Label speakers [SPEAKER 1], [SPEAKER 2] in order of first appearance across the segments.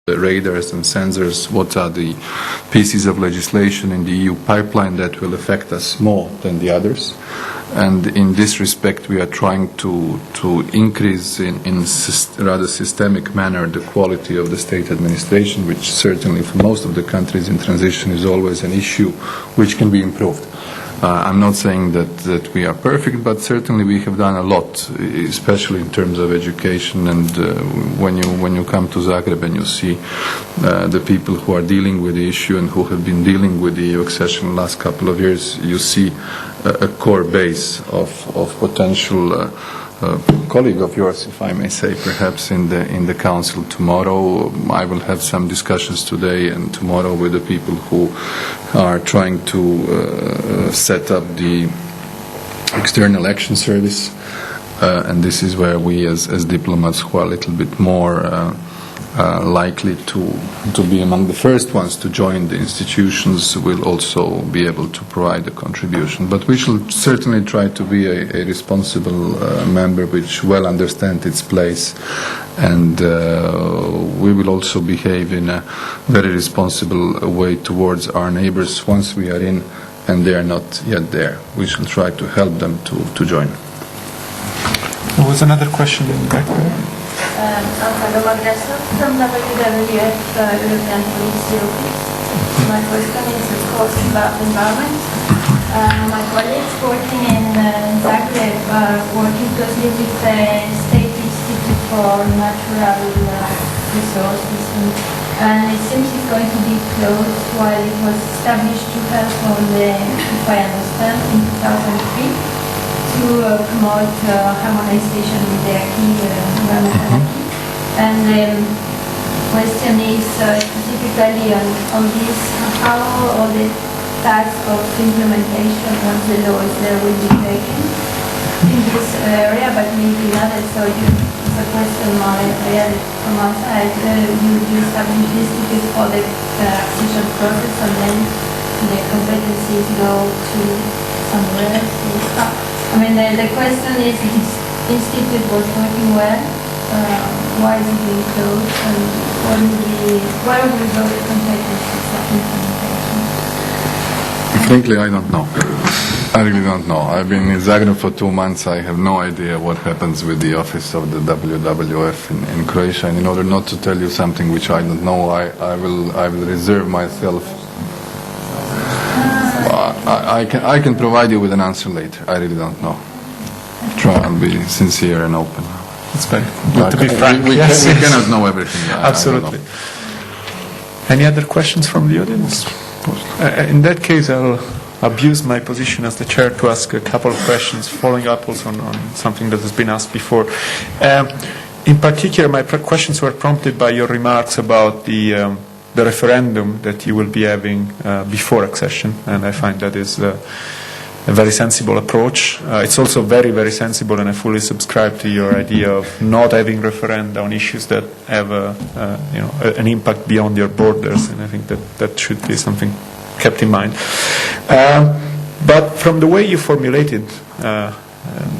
[SPEAKER 1] the radars and sensors, what are the pieces of legislation in the EU pipeline that will affect us more than the others. And in this respect, we are trying to increase in rather systemic manner the quality of the state administration, which certainly for most of the countries in transition is always an issue which can be improved. I'm not saying that we are perfect, but certainly we have done a lot, especially in terms of education. And when you come to Zagreb and you see the people who are dealing with the issue and who have been dealing with the EU accession the last couple of years, you see a core base of potential colleague of yours, if I may say, perhaps in the council tomorrow. I will have some discussions today and tomorrow with the people who are trying to set up the external action service, and this is where we as diplomats who are a little bit more likely to be among the first ones to join the institutions will also be able to provide a contribution. But we shall certainly try to be a responsible member which well understands its place, and we will also behave in a very responsible way towards our neighbors once we are in and they are not yet there. We shall try to help them to join.
[SPEAKER 2] There was another question in the back there.
[SPEAKER 3] From WWF European Policy Office. My question is, of course, about environment. My colleagues working in Zagreb are working closely with the State Institute for Natural Resources, and it seems it's going to be closed while it was established to help on the, if I understand, in 2003 to promote harmonization with the acquis, environmental acquis. And the question is specifically on this, how all the task of implementation of the laws will be taken in this area, but maybe not. So it's a question I had from our side. You establish this institute for the accession process, and then the competencies go to somewhere else. I mean, the question is, this institute was working well. Why is it being closed, and where will go the competencies of implementation?
[SPEAKER 1] Frankly, I don't know. I really don't know. I've been in Zagreb for 2 months. I have no idea what happens with the office of the WWF in Croatia. And in order not to tell you something which I don't know, I will reserve myself. I can provide you with an answer later. I really don't know. I'll be sincere and open.
[SPEAKER 2] It's very good to be frank.
[SPEAKER 1] We cannot know everything.
[SPEAKER 2] Absolutely. Any other questions from the audience? In that case, I'll abuse my position as the chair to ask a couple of questions, following up also on something that has been asked before. In particular, my questions were prompted by your remarks about the referendum that you will be having before accession, and I find that is a very sensible approach. It's also very, very sensible, and I fully subscribe to your idea of not having referenda on issues that have an impact beyond your borders, and I think that should be something kept in mind. But from the way you formulated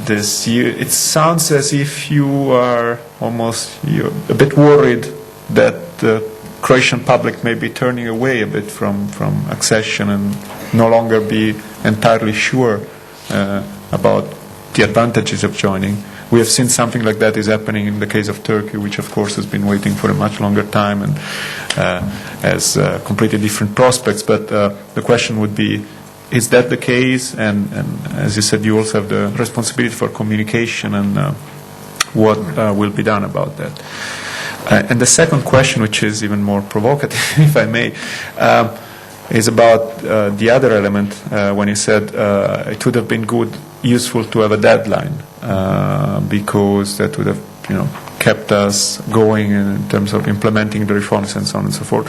[SPEAKER 2] this, it sounds as if you're a bit worried that the Croatian public may be turning away a bit from accession and no longer be entirely sure about the advantages of joining. We have seen something like that is happening in the case of Turkey, which of course has been waiting for a much longer time and has completely different prospects. But the question would be, is that the case? And as you said, you also have the responsibility for communication, and what will be done about that? And the second question, which is even more provocative, if I may, is about the other element when you said it would have been useful to have a deadline because that would have kept us going in terms of implementing the reforms and so on and so forth.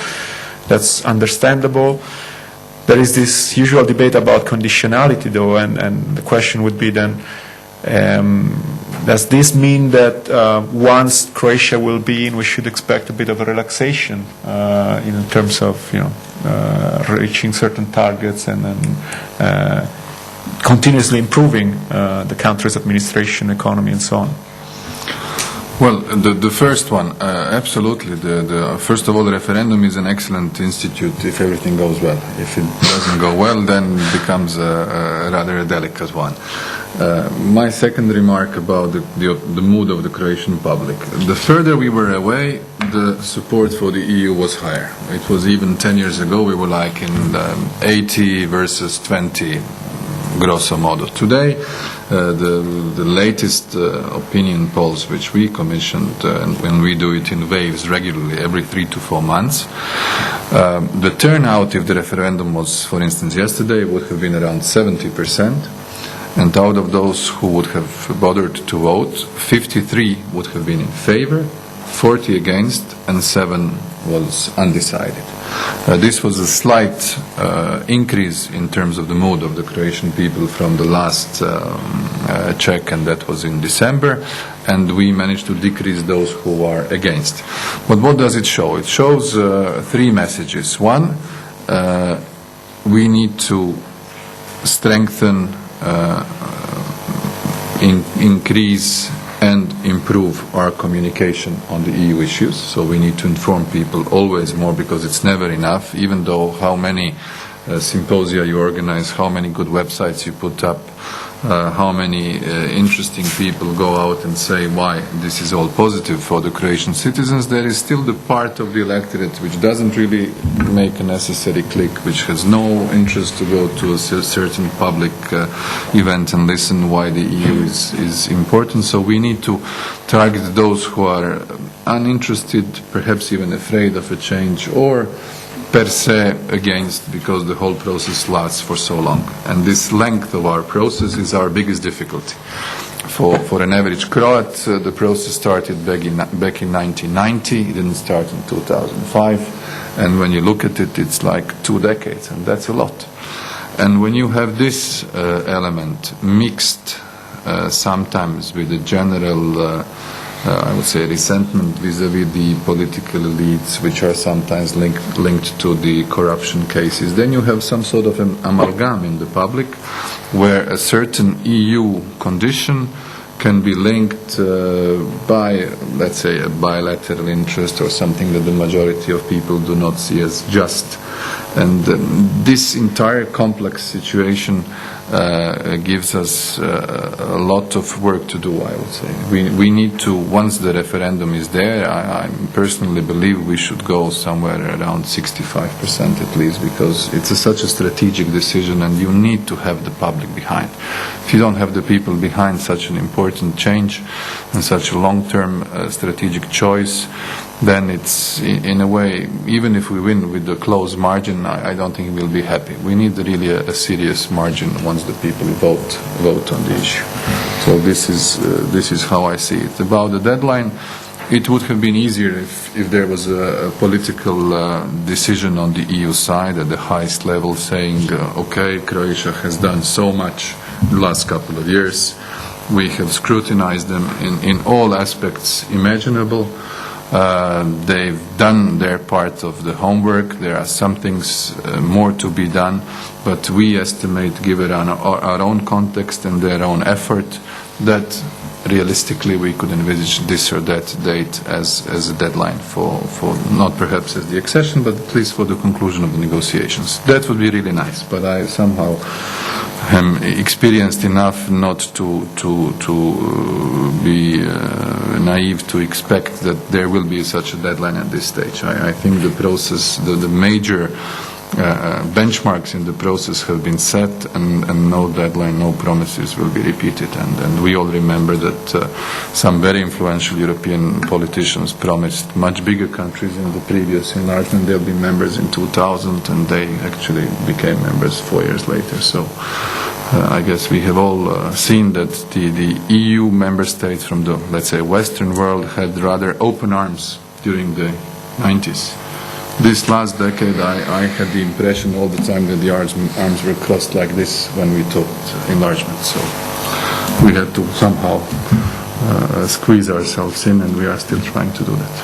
[SPEAKER 2] That's understandable. There is this usual debate about conditionality, though, and the question would be then, does this mean that once Croatia will be in, we should expect a bit of a relaxation in terms of reaching certain targets and then continuously improving the country's administration, economy, and so on?
[SPEAKER 1] Well, the first one, absolutely. First of all, the referendum is an excellent institute if everything goes well. If it doesn't go well, then it becomes rather a delicate one. My second remark about the mood of the Croatian public. The further we were away, the support for the EU was higher. It was even 10 years ago, we were like in 80 versus 20, grosso modo. Today, the latest opinion polls which we commissioned, and when we do it in waves regularly every 3 to 4 months, the turnout if the referendum was, for instance, yesterday, would have been around 70%. And out of those who would have bothered to vote, 53 would have been in favor, 40 against, and 7 was undecided. This was a slight increase in terms of the mood of the Croatian people from the last check, and that was in December, and we managed to decrease those who are against. But what does it show? It shows 3 messages. One, we need to strengthen, increase and improve our communication on the EU issues. So we need to inform people always more, because it's never enough, even though how many symposia you organize, how many good websites you put up, how many interesting people go out and say why this is all positive for the Croatian citizens. There is still the part of the electorate which doesn't really make a necessary click, which has no interest to go to a certain public event and listen why the EU is important. So we need to target those who are uninterested, perhaps even afraid of a change, or per se against, because the whole process lasts for so long. And this length of our process is our biggest difficulty. For an average Croat, the process started back in 1990. It didn't start in 2005. And when you look at it, it's like 2 decades, and that's a lot. And when you have this element mixed sometimes with a general I would say resentment vis-à-vis the political elites, which are sometimes linked to the corruption cases, then you have some sort of an amalgam in the public where a certain EU condition can be linked by, let's say, a bilateral interest or something that the majority of people do not see as just. And this entire complex situation gives us a lot of work to do, I would say. We need to, once the referendum is there, I personally believe we should go somewhere around 65% at least, because it's such a strategic decision and you need to have the public behind. If you don't have the people behind such an important change and such a long-term strategic choice, then it's, in a way, even if we win with a close margin, I don't think we'll be happy. We need really a serious margin once the people vote on the issue. So this is how I see it. About the deadline, it would have been easier if there was a political decision on the EU side at the highest level saying, okay, Croatia has done so much the last couple of years. We have scrutinized them in all aspects imaginable. They've done their part of the homework. There are some things more to be done, but we estimate, given our own context and their own effort, that realistically we could envisage this or that date as a deadline for not perhaps as the accession, but at least for the conclusion of the negotiations. That would be really nice, but I somehow am experienced enough not to be naive to expect that there will be such a deadline at this stage. I think the process, the major benchmarks in the process have been set, and no deadline, no promises will be repeated. And we all remember that some very influential European politicians promised much bigger countries in the previous enlargement. They'll be members in 2000, and they actually became members 4 years later. So I guess we have all seen that the EU member states from the, let's say, Western world had rather open arms during the 90s. This last decade, I had the impression all the time that the arms were crossed like this when we talked enlargement. So we had to somehow squeeze ourselves in, and we are still trying to do that.